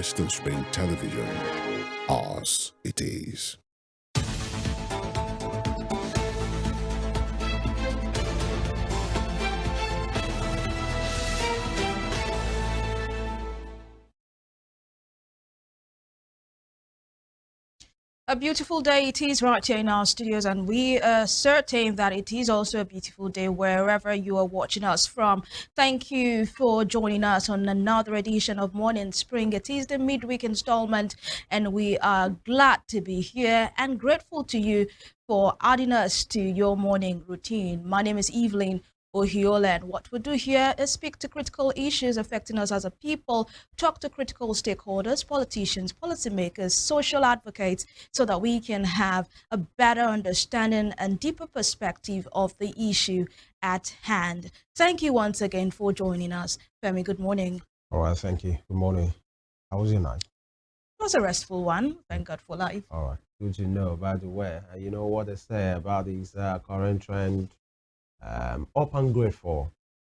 Western Spring Television. Ours it is. A beautiful day it is right here in our studios, and we are certain that it is also a beautiful day wherever you are watching us from. Thank you for joining us on another edition of Morning Spring. It is the midweek installment, and we are glad to be here and grateful to you for adding us to your morning routine. My name is Evelyn. Ohiolei, and what we do here is speak to critical issues affecting us as a people, talk to critical stakeholders, politicians, policymakers, social advocates, so that we can have a better understanding and deeper perspective of the issue at hand. Thank you once again for joining us. Femi, good morning. All right, thank you. Good morning. How was your night? It was a restful one. Thank God for life. All right, good to know. By the way, you know what they say about these current trend, up and grateful,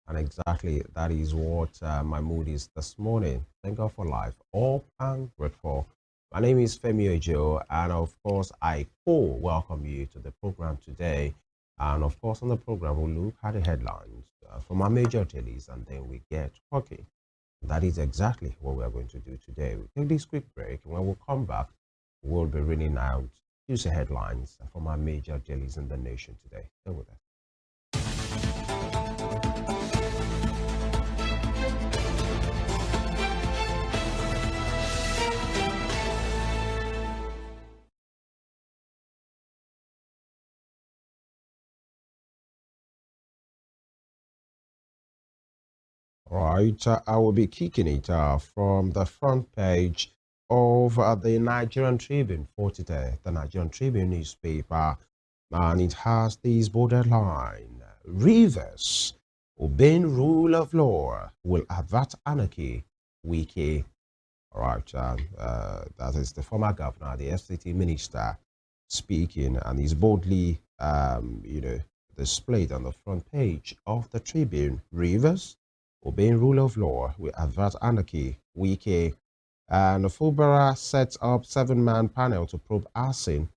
and exactly that is what my mood is this morning. Thank God for life. Up and grateful. My name is Femi Ojo, and of course, I welcome you to the program today. And of course, on the program, we'll look at the headlines from our major dailies, and then we get talking. That is exactly what we are going to do today. We'll take this quick break, and when we come back, we'll be reading out news headlines from our major dailies in the nation today. Stay with us. Right, I will be kicking it from the front page of the Nigerian Tribune for today, the Nigerian Tribune newspaper, and it has this borderline: Rivers obeying rule of law will avert anarchy. Wiki. All right, that is the former governor, the FCT minister, speaking, and he's boldly, displayed on the front page of the Tribune. Rivers obeying rule of law will avert anarchy. Wiki. And Fulbara sets up 7-man panel to probe arson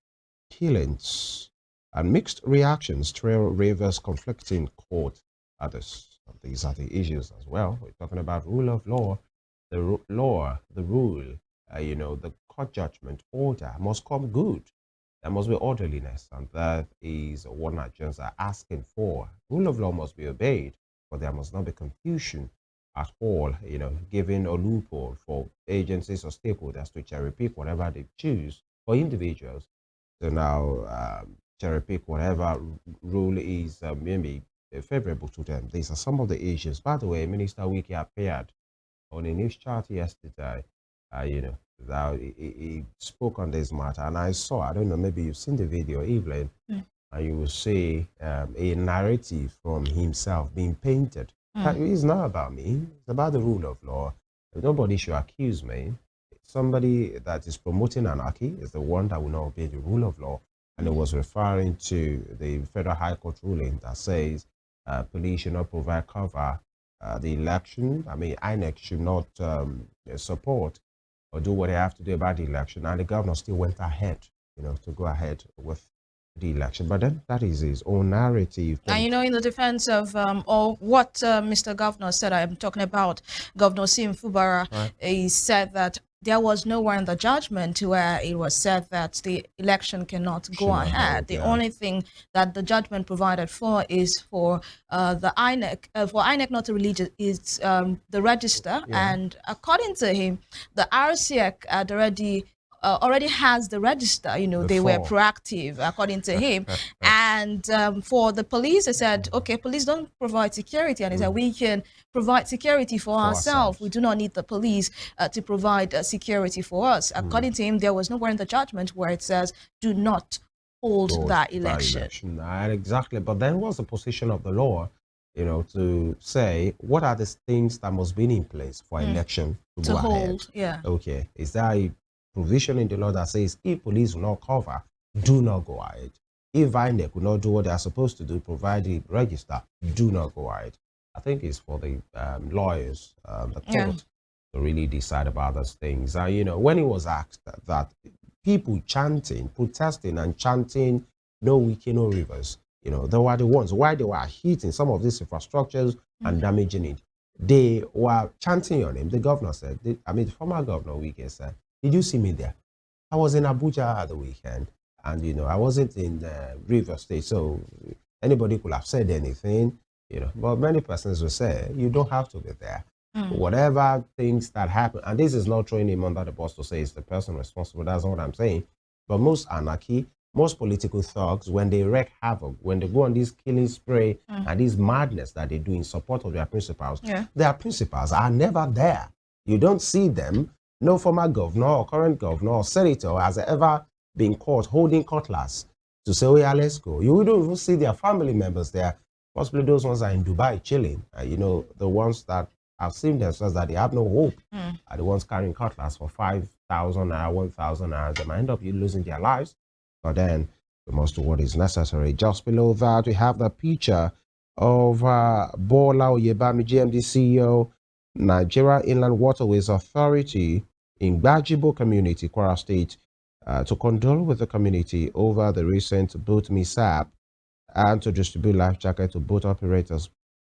killings. And mixed reactions trail Rivers' conflicting court others. These are the issues as well. We're talking about rule of law, the law, the rule, the court judgment order must come good. There must be orderliness, and that is what Nigerians are asking for. Rule of law must be obeyed, but there must not be confusion at all, giving a loophole for agencies or stakeholders to cherry pick whatever they choose, for individuals to now cherry pick whatever rule is maybe favorable to them. These are some of the issues. By the way, Minister Wiki appeared on a news chart yesterday, that he spoke on this matter, and I saw, I don't know, maybe you've seen the video, Evelyn, and you will see a narrative from himself being painted. It's not about me, it's about the rule of law. Nobody should accuse me. Somebody that is promoting anarchy is the one that will not obey the rule of law. And it was referring to the Federal High Court ruling that says police should not provide cover the election. I mean, INEC should not support or do what they have to do about the election. And the governor still went ahead, to go ahead with the election. But then that is his own narrative. And in the defense of or what Mr. Governor said, I'm talking about Governor Sim Fubara, Right. He said that there was nowhere in the judgment where it was said that the election cannot go Should not ahead. hold, The yeah. only thing that the judgment provided for is for the INEC, for INEC not to release is the register. Yeah. And according to him, the RCEC had already has the register. They were Before. proactive, according to him. And for the police, they said, okay, police don't provide security. And he said, we can provide security for ourselves. We do not need the police to provide security for us. According to him, there was nowhere in the judgment where it says, do not hold that election. Exactly. But then what's the position of the law, to say what are the things that must be in place for election to go hold, ahead? yeah. Okay. Is there a provision in the law that says if police will not cover, do not go ahead? If INEC will not do what they are supposed to do, provide the register, do not go ahead? I think it's for the lawyers, the court, to really decide about those things. And, when he was asked that people chanting, protesting and chanting, no wiki, no rivers, they were the ones, why they were hitting some of these infrastructures and damaging it. They were chanting on him. The governor said, the former governor Wike said, did you see me there? I was in Abuja at the weekend, and I wasn't in River State, so anybody could have said anything, But many persons will say you don't have to be there. Whatever things that happen, and this is not throwing him under the bus to say it's the person responsible. That's not what I'm saying. But most anarchy, most political thugs, when they wreak havoc, when they go on this killing spree and this madness that they do in support of their principals, their principals are never there. You don't see them. No former governor or current governor or senator has ever been caught holding cutlass to say, oh yeah, let's go. You don't even see their family members there. Possibly those ones are in Dubai chilling. The ones that have seen themselves that they have no hope are the ones carrying cutlass for 5,000 naira, 1,000 naira. They might end up losing their lives. But then we must do what is necessary. Just below that, we have the picture of Bola Oyebami, GMD CEO, Nigeria Inland Waterways Authority in Gbajibo community, Kwara State, to condole with the community over the recent boat mishap and to distribute life jackets to boat operators,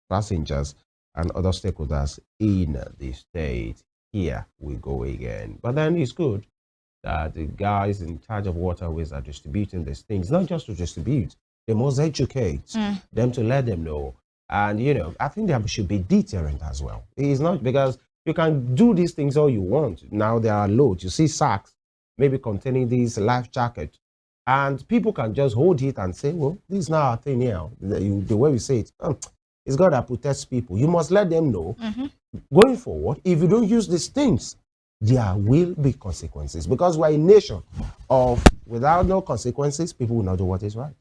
passengers, and other stakeholders in the state. Here we go again. But then it's good that the guys in charge of waterways are distributing these things, not just to distribute, they must educate them to let them know. And, I think there should be deterrent as well. It's not because you can do these things all you want. Now there are loads. You see sacks, maybe containing these life jackets, and people can just hold it and say, well, this is not our thing here. The way we say it, it's God that protects people. You must let them know going forward, if you don't use these things, there will be consequences, because we're a nation of without no consequences, people will not do what is right.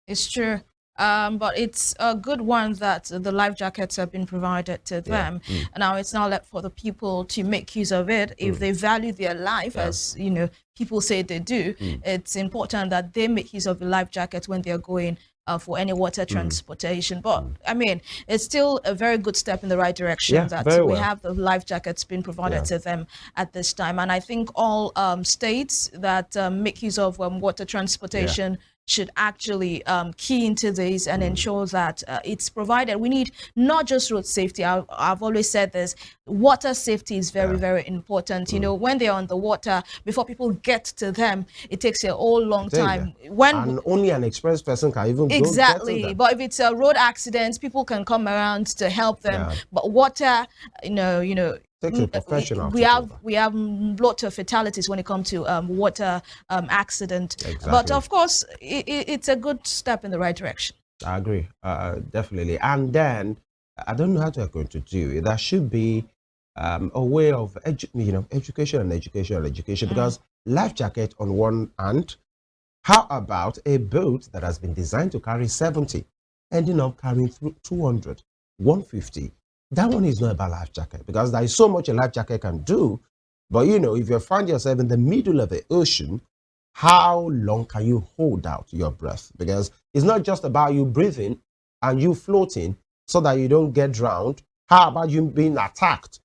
It's true. But it's a good one that the life jackets have been provided to them. And now it's now left for the people to make use of it. If they value their life, as people say they do, it's important that they make use of the life jacket when they're going for any water transportation. But I mean, it's still a very good step in the right direction that we have the life jackets being provided to them at this time. And I think all states that make use of water transportation should actually key into this and ensure that it's provided. We need not just road safety. I've always said this, water safety is very, very important. When they're on the water, before people get to them, it takes a whole long time. And only an experienced person can even exactly go get to them. But if it's a road accident, people can come around to help them. But water, takes a professional. We have lots of fatalities when it comes to water accident. Exactly. But of course, it's a good step in the right direction. I agree, definitely. And then I don't know how they're going to do it. There should be a way of education, because life jacket on one hand. How about a boat that has been designed to carry 70, ending up carrying 200, 150? That one is not about life jacket, because there is so much a life jacket can do. But if you find yourself in the middle of the ocean, how long can you hold out your breath? Because it's not just about you breathing and you floating so that you don't get drowned. How about you being attacked,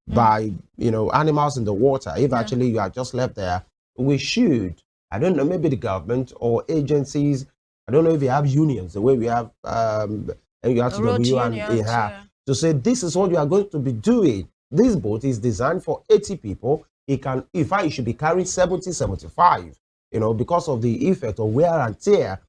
by, animals in the water? If actually you are just left there, we should, I don't know, maybe the government or agencies, I don't know if you have unions, the way we have NURTW and to say this is what you are going to be doing. This boat is designed for 80 people. It can, in fact, it should be carrying 70, 75, because of the effect of wear and tear.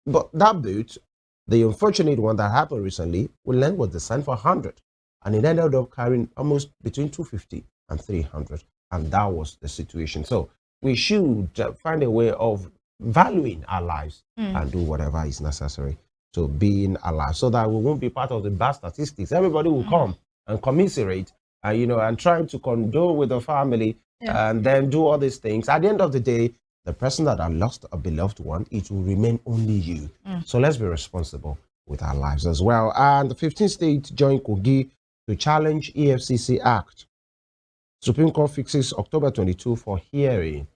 But that boat, the unfortunate one that happened recently, was designed for 100. And it ended up carrying almost between 250 and 300. And that was the situation. So we should find a way of valuing our lives and do whatever is necessary to being alive, so that we won't be part of the bad statistics. Everybody will come and commiserate, and try to condole with the family and then do all these things. At the end of the day, the person that had lost a beloved one, it will remain only you. So let's be responsible with our lives as well. And the 15th state joined Kogi to challenge EFCC Act. Supreme Court fixes October 22 for hearing.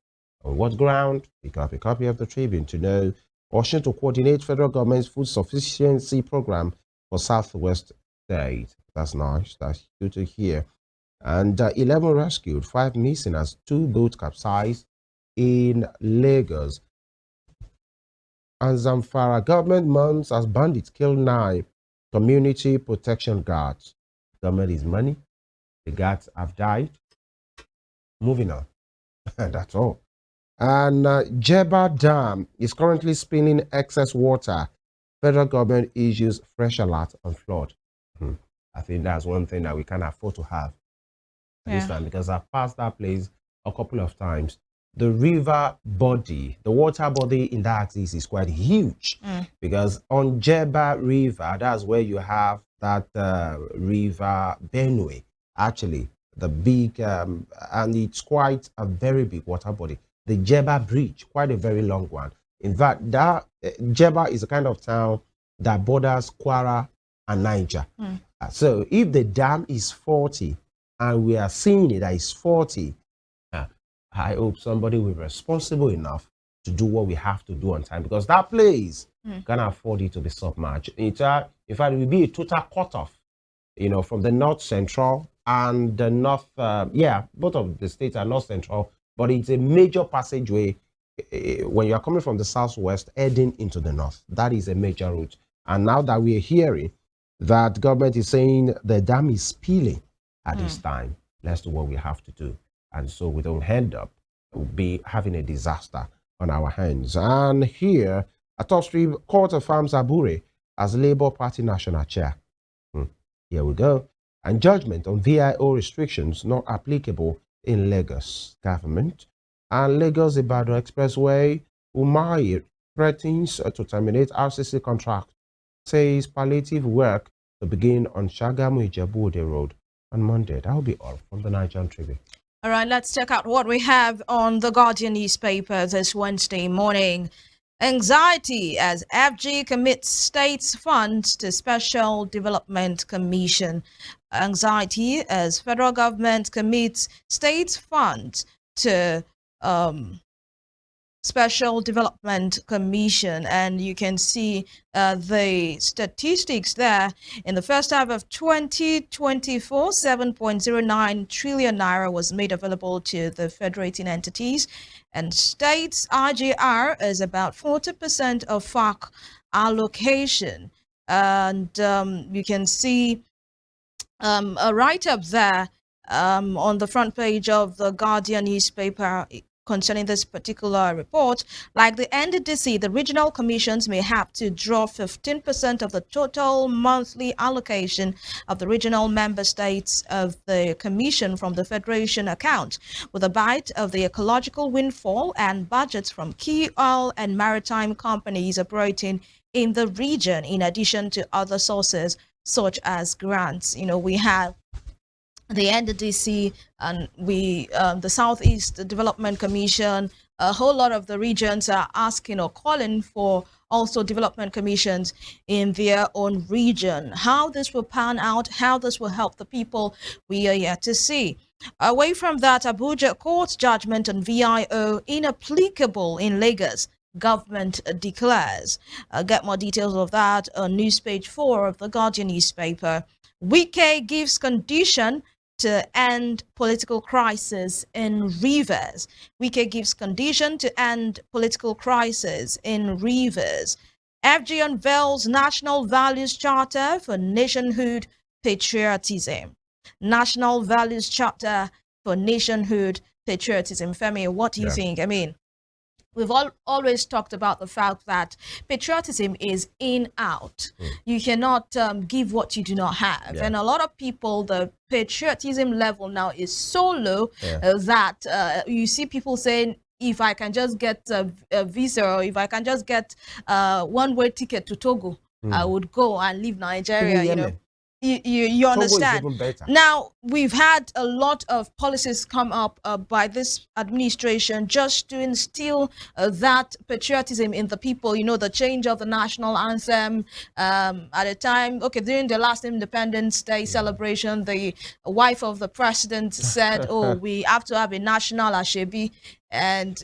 On what ground? Pick up a copy of the Tribune to know. Washington to coordinate federal government's food sufficiency program for Southwest State. That's nice. That's good to hear. And 11 rescued, 5 missing as 2 boats capsized in Lagos. And Zamfara government mounts as bandits kill 9 community protection guards. Government is money. The guards have died. Moving on. That's all. And Jebba Dam is currently spilling excess water. Federal government issues fresh alert on flood. I think that's one thing that we can't afford to have this time, because I've passed that place a couple of times. The river body, the water body in that axis is quite huge, because on Jebba River, that's where you have that river Benue, actually, the big, and it's quite a very big water body. The Jebba Bridge, quite a very long one. In fact, that Jebba is a kind of town that borders Kwara and Niger. So if the dam is 40 and we are seeing it that it's 40, I hope somebody will be responsible enough to do what we have to do on time, because that place can't afford it to be submerged. In fact, it will be a total cutoff, from the north central and the north. Both of the states are north central, but it's a major passageway when you are coming from the southwest heading into the north. That is a major route. And now that we are hearing that government is saying the dam is spilling at this time, let's do what we have to do. And so we don't end up be having a disaster on our hands. And here, a top street court affirms Abure as Labour Party national chair. Here we go. And judgment on VIO restrictions not applicable in Lagos government. And Lagos Ibadan Expressway, Umahi threatens to terminate RCC contract, says palliative work to begin on Shagamu Ijebu-Ode Road on Monday. That will be all from the Nigerian Tribune. All right, let's check out what we have on the Guardian newspaper this Wednesday morning. Anxiety as FG commits state's funds to Special Development Commission. Anxiety as federal government commits state's funds to Special Development Commission, and you can see the statistics there. In the first half of 2024, 7.09 trillion naira was made available to the federating entities, and states IGR is about 40% of FARC allocation. And you can see a write-up there on the front page of the Guardian newspaper concerning this particular report. Like the NDDC, the regional commissions may have to draw 15% of the total monthly allocation of the regional member states of the commission from the federation account, with a bite of the ecological windfall and budgets from key oil and maritime companies operating in the region, in addition to other sources such as grants. We have the NDDC and the Southeast Development Commission. A whole lot of the regions are asking or calling for also development commissions in their own region. How this will pan out, how this will help the people, we are yet to see. Away from that, Abuja court judgment on VIO inapplicable in Lagos. Government declares. Get more details of that on news page 4 of the Guardian newspaper. Wike gives condition to end political crisis in Rivers. Wike gives condition to end political crisis in Rivers. FG unveils National Values Charter for Nationhood Patriotism. National Values Charter for Nationhood Patriotism. Femi, what do you think? I mean, we've always talked about the fact that patriotism is in-out. You cannot give what you do not have. And a lot of people, the patriotism level now is so low that you see people saying, if I can just get a visa, or if I can just get one-way ticket to Togo, I would go and leave Nigeria, You understand? Now, we've had a lot of policies come up by this administration just to instill that patriotism in the people. The change of the national anthem at a time. During the last Independence Day celebration, the wife of the president said, "Oh, we have to have a national Ashebi," and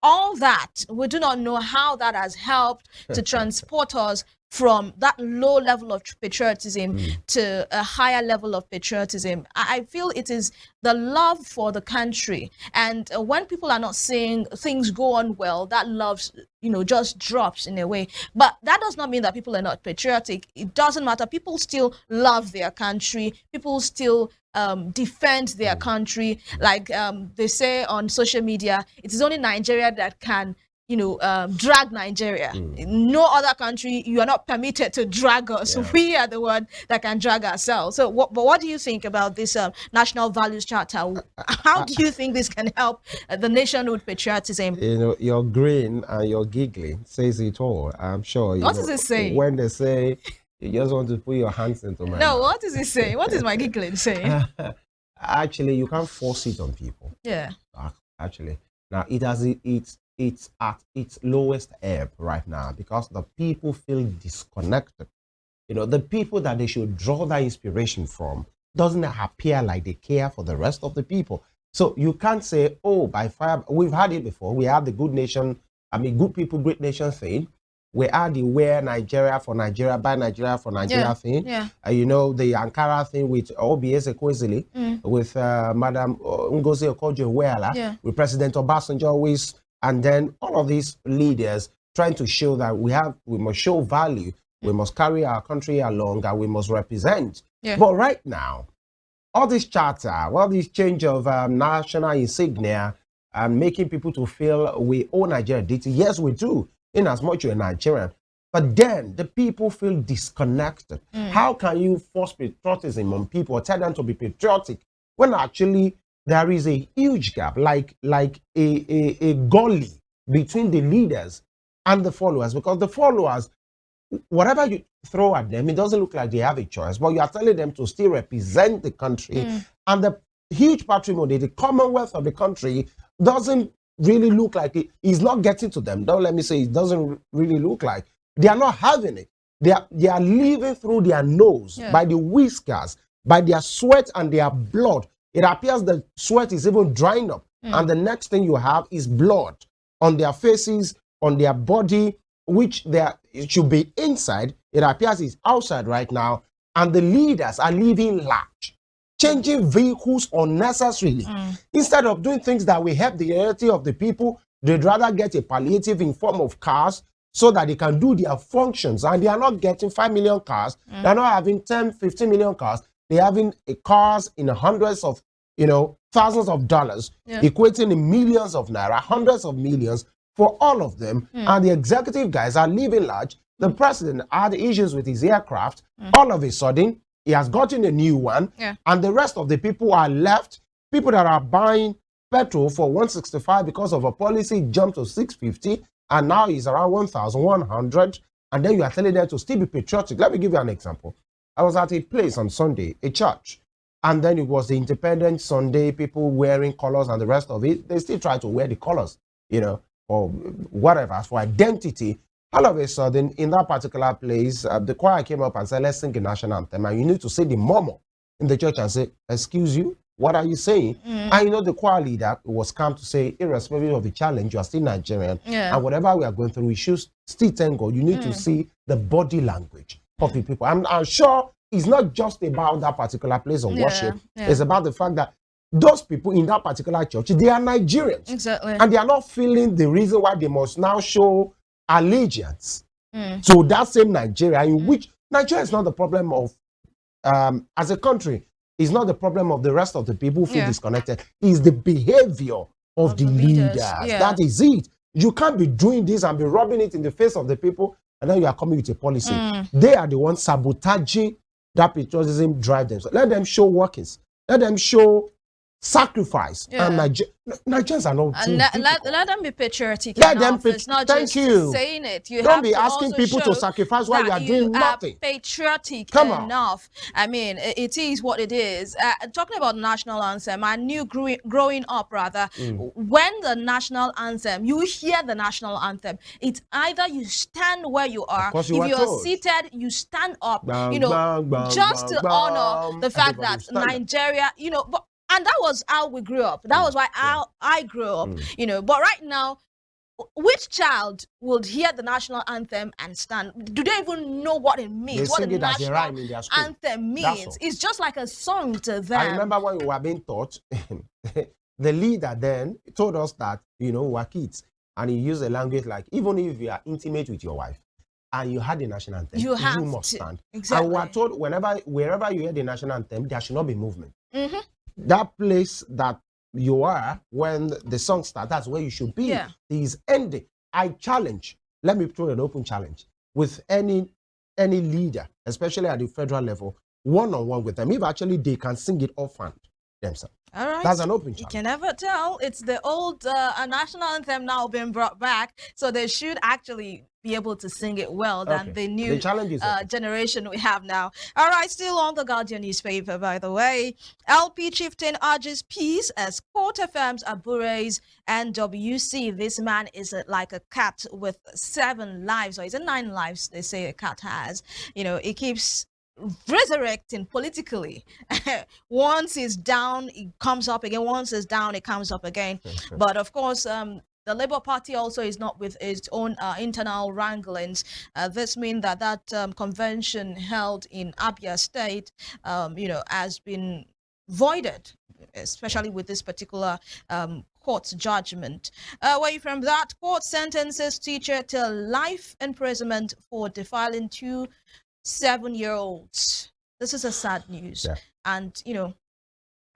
all that, we do not know how that has helped to transport us from that low level of patriotism to a higher level of patriotism. I feel it is the love for the country. And when people are not seeing things go on well, that love, just drops in a way. But that does not mean that people are not patriotic. It doesn't matter. People still love their country. People still defend their country. Like they say on social media, it is only Nigeria that can drag Nigeria. No other country, you are not permitted to drag us. Yeah. We are the one that can drag ourselves. So what do you think about this national values charter? How do you think this can help the nation with patriotism? Your grin and your giggling says it all. I'm sure. What is it saying? When they say you just want to put your hands into my No, mouth. what is it saying? What is my giggling saying? Actually, you can't force it on people. Yeah. Actually, now it's at its lowest ebb right now because the people feel disconnected. The people that they should draw that inspiration from doesn't appear like they care for the rest of the people. So you can't say, oh, by fire. We've had it before. We had the good people, great nation thing. We had the wear Nigeria for Nigeria, buy Nigeria for Nigeria thing. Yeah. The Ankara thing with OBS Ekwesili, with Madam Ngozi Okonjo-Iweala, with President Obasanjo always, and then all of these leaders trying to show that we must show value, we must carry our country along, and we must represent. Yeah. But right now, all this charter, all this change of national insignia, and making people to feel we owe Nigeria duty. Yes, we do, in as much you're a Nigerian. But then the people feel disconnected. How can you force patriotism on people or tell them to be patriotic when actually there is a huge gap, like a gully between the leaders and the followers? Because the followers, whatever you throw at them, it doesn't look like they have a choice, but you are telling them to still represent the country. And the huge patrimony, the commonwealth of the country, doesn't really look like it is not getting to them. Don't let me say it doesn't really look like. They are not having it. They are living through their nose, by the whiskers, by their sweat and their blood. It appears the sweat is even drying up. And the next thing you have is blood on their faces, on their body, which it should be inside. It appears it's outside right now. And the leaders are living large, changing vehicles unnecessarily. Instead of doing things that will help the reality of the people, they'd rather get a palliative in form of cars so that they can do their functions. And they are not getting 5 million cars. They're not having 10, 15 million cars. They're having cars in hundreds of, thousands of dollars, equating in millions of naira, hundreds of millions for all of them. And the executive guys are living large. The president had issues with his aircraft. All of a sudden, he has gotten a new one. And the rest of the people are left. People that are buying petrol for 165 because of a policy jumped to 650. And now he's around 1,100. And then you are telling them to still be patriotic. Let me give you an example. I was at a place on Sunday, a church. And then it was the Independence Sunday, people wearing colors and the rest of it. They still try to wear the colors, or whatever, for identity. All of a sudden, in that particular place, the choir came up and said, let's sing a national anthem. And you need to say the murmur in the church and say, excuse you, what are you saying? And the choir leader was calm to say, irrespective of the challenge, you are still Nigerian. And whatever we are going through, we should still thank God. You need to see the body language of the people. I'm sure it's not just about that particular place of worship. It's about the fact that those people in that particular church, they are Nigerians. Exactly. And they are not feeling the reason why they must now show allegiance to that same Nigeria, in which Nigeria is not the problem of, as a country, it's not the problem of the rest of the people who feel disconnected. It's the behavior of the leaders. That is it. You can't be doing this and be rubbing it in the face of the people, and then you are coming with a policy. They are the ones sabotaging that patriotism drive them. So let them show workings. Let them show sacrifice. And Nigerians are not too let them be patriotic. Let them it's not thank just you. saying it. You don't have be to asking also people to show sacrifice while you are doing nothing. Patriotic Come on. enough. I mean, it is what it is. Talking about national anthem, I knew growing up rather, when the national anthem, you hear the national anthem, it's either you stand where you are. If you are seated, you stand up. Just to honor the fact that Nigeria, and that was how we grew up. That was why I grew up, But right now, which child would hear the national anthem and stand? Do they even know what it means? They What the sing it as a national rhyme in their school. anthem That's means? all. It's just like a song to them. I remember when we were being taught, the leader then told us that, you know, we were kids, and he used a language like, even if you are intimate with your wife and you had the national anthem, You have must to. stand. Exactly. And we are told wherever you hear the national anthem, there should not be movement. Mm-hmm. That place that you are when the song starts, that's where you should be. Yeah. It is ending. I challenge, let me throw an open challenge with any leader, especially at the federal level, one-on-one with them, if actually they can sing it offhand themselves. All right. That's an open challenge. You can never tell. It's the old national anthem now being brought back, so they should actually be able to sing it well than the new generation we have now. All right, still on the Guardian newspaper, by the way. LP chieftain urges peace as court affirms Abure's NWC. This man is like a cat with 7 lives, or is it 9 lives they say a cat has. You know, it keeps resurrecting politically. Once it's down, it comes up again. Once it's down, it comes up again. But of course, the Labour Party also is not with its own internal wranglings. This means that convention held in Abia State, you know, has been voided, especially with this particular court's judgment. Away from that, court sentences teacher to life imprisonment for defiling 2 7-year-olds. This is a sad news. And, you know,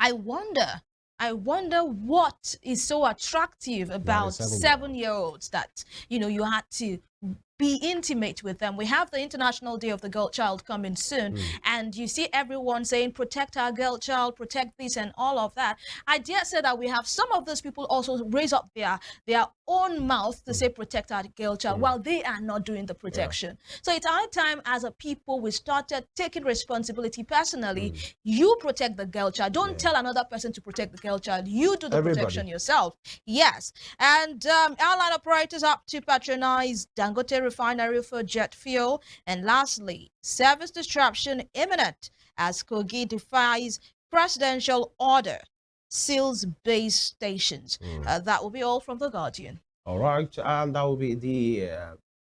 I wonder what is so attractive about 7-year-olds that, you know, you had to be intimate with them. We have the International Day of the Girl Child coming soon, and you see everyone saying, protect our girl child, protect this and all of that. I dare say that we have some of those people also raise up their own mouth to say, protect our girl child, while they are not doing the protection. So it's our time as a people we started taking responsibility personally. You protect the girl child. Don't tell another person to protect the girl child. You do the protection yourself. Yes. And airline operators up to patronize Dangote refinery for jet fuel. And lastly, service disruption imminent as Kogi defies presidential order, seals base stations. That will be all from The Guardian. All right, and that will be the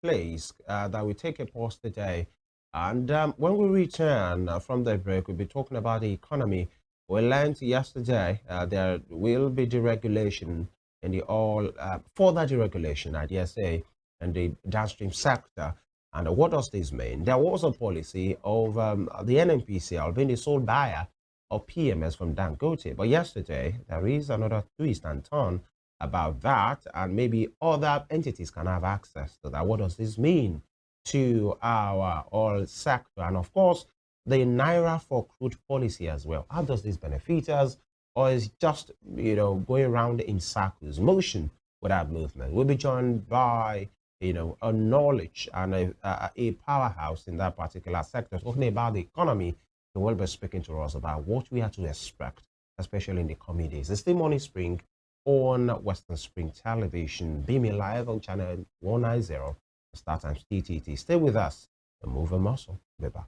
place that we take a pause today. And when we return from the break, we'll be talking about the economy. We learned yesterday there will be deregulation in the further deregulation, I dare say, in the downstream sector. And what does this mean? There was a policy of the NNPCL being the sole buyer of PMS from Dangote. But yesterday, there is another twist and turn about that, and maybe other entities can have access to that. What does this mean to our oil sector? And of course, the Naira for crude policy as well. How does this benefit us? Or is it just, you know, going around in circles, motion without movement? We'll be joined by, you know, a knowledge and a powerhouse in that particular sector, talking about the economy. He will be speaking to us about what we have to expect, especially in the coming days. It's still Morning Spring on Western Spring Television, beaming live on channel 190, start times TTT. Stay with us and move a muscle. Be back.